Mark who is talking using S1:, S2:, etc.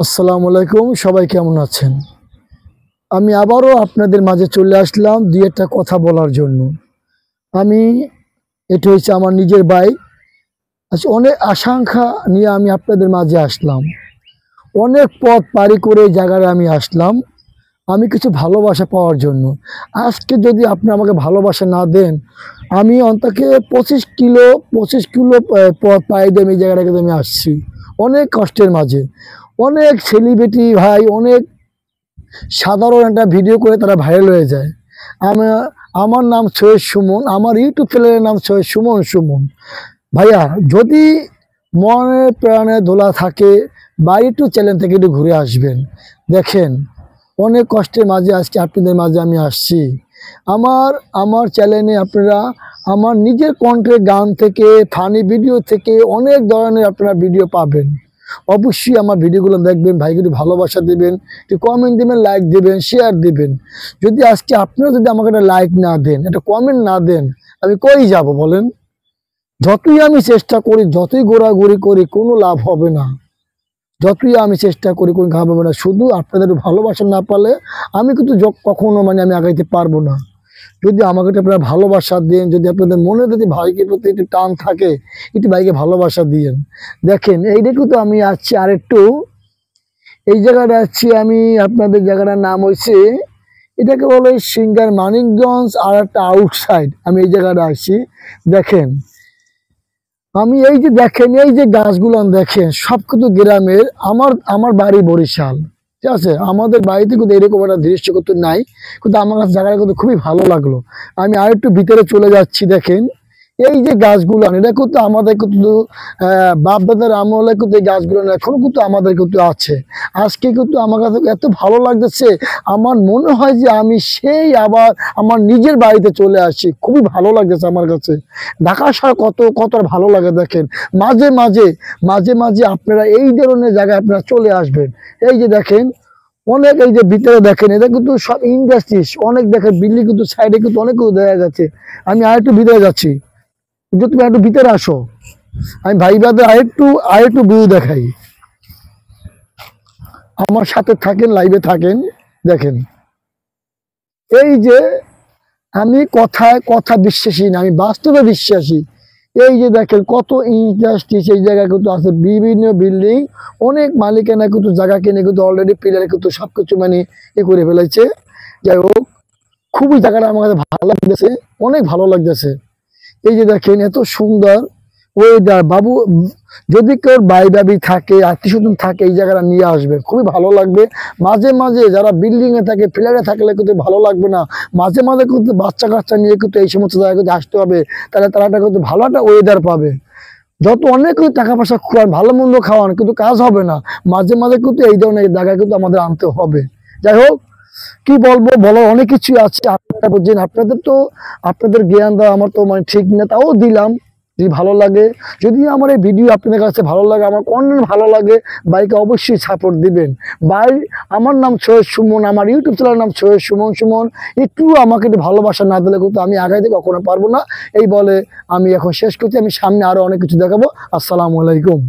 S1: আসসালামু আলাইকুম, সবাই কেমন আছেন? আমি আবারও আপনাদের মাঝে চলে আসলাম দুই একটা কথা বলার জন্য। আমি এটা হচ্ছে আমার নিজের বাইক। আচ্ছা, অনেক আকাঙ্ক্ষা নিয়ে আমি আপনাদের মাঝে আসলাম। অনেক পথ পাড়ি করে এই জায়গায় আমি আসলাম আমি কিছু ভালোবাসা পাওয়ার জন্য। আজকে যদি আপনি আমাকে ভালোবাসা না দেন, আমি অন্তকে 25 কিলো পথ পাড়ি দিয়ে আমি এই জায়গাটাকে আমি আসছি অনেক কষ্টের মাঝে। অনেক সেলিব্রিটি ভাই অনেক সাধারণ একটা ভিডিও করে তারা ভাইরাল হয়ে যায়। আমার নাম সৈয়দ সুমন, আমার ইউটিউব চ্যানেলের নাম সৈয়দ সুমন সুমন। ভাইয়া, যদি মনে প্রাণে দোলা থাকে বা ইউটিউব চ্যানেল থেকে একটু ঘুরে আসবেন। দেখেন, অনেক কষ্টের মাঝে আজকে আপনাদের মাঝে আমি আসছি। আমার চ্যানেলে আপনারা আমার নিজের কণ্ঠের গান থেকে, ফানি ভিডিও থেকে অনেক ধরনের আপনারা ভিডিও পাবেন। অবশ্যই আমার ভিডিওগুলো দেখবেন, ভাইকে একটু ভালোবাসা দেবেন, একটু কমেন্ট দেবেন, লাইক দেবেন, শেয়ার দেবেন। যদি আজকে আপনারা যদি আমাকে একটা লাইক না দেন, একটা কমেন্ট না দেন, আমি কই যাব বলেন? যতই আমি চেষ্টা করি, যতই ঘোরাঘুরি করি, কোনো লাভ হবে না। যতই আমি চেষ্টা করি, কোনো লাভ হবে না। শুধু আপনাদের ভালোবাসা না পালে আমি কিন্তু কখনো আমি আগাইতে পারবো না। যদি আমাকে আপনারা ভালোবাসা দেন, যদি আপনাদের মনে যদি ভাইকে প্রতি একটু টান থাকে, একটু ভাইকে ভালোবাসা দিয়েন। দেখেন, এইটা কিন্তু আমি আসছি আরেকটু এই জায়গাটা আসছি আমি, আপনাদের জায়গাটার নাম হয়েছে, এটাকে বলে সিঙ্গার মানিকগঞ্জ। আর একটা আউটসাইড আমি এই জায়গাটা আসছি। দেখেন, আমি এই যে দেখেন, এই যে গাছগুলো দেখেন, সব কিন্তু গ্রামের। আমার বাড়ি বরিশাল, ঠিক আছে? আমাদের বাড়িতে কিন্তু এরকম একটা দৃশ্য কিন্তু নাই, কিন্তু আমার কাছে জায়গাটা কিন্তু খুবই ভালো লাগলো। আমি আর একটু ভিতরে চলে যাচ্ছি। দেখেন, এই যে গাছগুলো, এটা কিন্তু আমাদের কিন্তু বাপদাদার আমলে কিন্তু এই গাছগুলো এখনো কিন্তু আমাদের কিন্তু আছে। আজকে কিন্তু আমার কাছে এত ভালো লাগতেছে, আমার মনে হয় যে আমি সেই আবার আমার নিজের বাড়িতে চলে আসি। খুবই ভালো লাগতেছে আমার কাছে। ঢাকা শহর কত ভালো লাগে। দেখেন, মাঝে মাঝে মাঝে মাঝে আপনারা এই ধরনের জায়গায় আপনারা চলে আসবেন। এই যে দেখেন, অনেক এই যে ভিতরে দেখেন, এটা কিন্তু সব ইন্ডাস্ট্রিজ, অনেক দেখেন বিল্ডিং কিন্তু সাইডে কিন্তু অনেক কিছু দেখা যাচ্ছে। আমি আরেকটু ভিতরে যাচ্ছি, যদি তুমি একটু ভিতরে আসো, আমি ভাই বাদে আরেকটু ভিউ দেখাই। আমার সাথে থাকেন, লাইভে থাকেন। দেখেন, এই যে আমি কথা বিশ্বাসী না, আমি বাস্তবে বিশ্বাসী। এই যে দেখেন, কত ইন্ডাস্ট্রি সেই জায়গায় কিন্তু আছে, বিভিন্ন বিল্ডিং, অনেক মালিকানা কিন্তু জায়গা কিনে কিন্তু অলরেডি পিলারে কিন্তু সবকিছু করে ফেলেছে। যাই হোক, খুবই জায়গাটা আমার কাছে ভালো লাগতেছে, অনেক ভালো লাগতেছে। এই যে দেখেন, এত সুন্দর ওয়েদার। বাবু, যদি কেউ ভাই ভাবি থাকে, আত্মীয় স্বজন থাকে, এই জায়গাটা নিয়ে আসবে, খুবই ভালো লাগবে। মাঝে মাঝে যারা বিল্ডিং এ থাকে, ফ্ল্যাটে থাকলে কিন্তু ভালো লাগবে না। মাঝে মাঝে কিন্তু বাচ্চা কাচ্চা নিয়ে কিন্তু এই সমস্ত জায়গায় কিন্তু আসতে হবে, তাহলে তারা কিন্তু ভালো একটা ওয়েদার পাবে। যত অনেক টাকা পয়সা খাওয়ান, ভালো মন্দ খাওয়ান, কিন্তু কাজ হবে না। মাঝে মাঝে কিন্তু এই ধরনের জায়গায় কিন্তু আমাদের আনতে হবে। যাই হোক, কি বলবো, বলার অনেক কিছু আছে। আপনারা বুঝছেন, আপনাদের জ্ঞান দেওয়া আমার তো ঠিক না, তাও দিলাম। যদি ভালো লাগে, যদি আমার এই ভিডিও আপনাদের কাছে ভালো লাগে, আমার কন্টেন্ট ভালো লাগে, বাইকে অবশ্যই সাপোর্ট দিবেন। ভাই, আমার নাম সৈয়দ সুমন, আমার ইউটিউব চ্যানেলের নাম সৈয়দ সুমন সুমন। একটু আমাকে একটু ভালোবাসা না দিলে কিন্তু আমি আগাইতে কখনো পারবো না। এই বলে আমি এখন শেষ করছি। আমি সামনে আরো অনেক কিছু দেখাবো। আসসালামু আলাইকুম।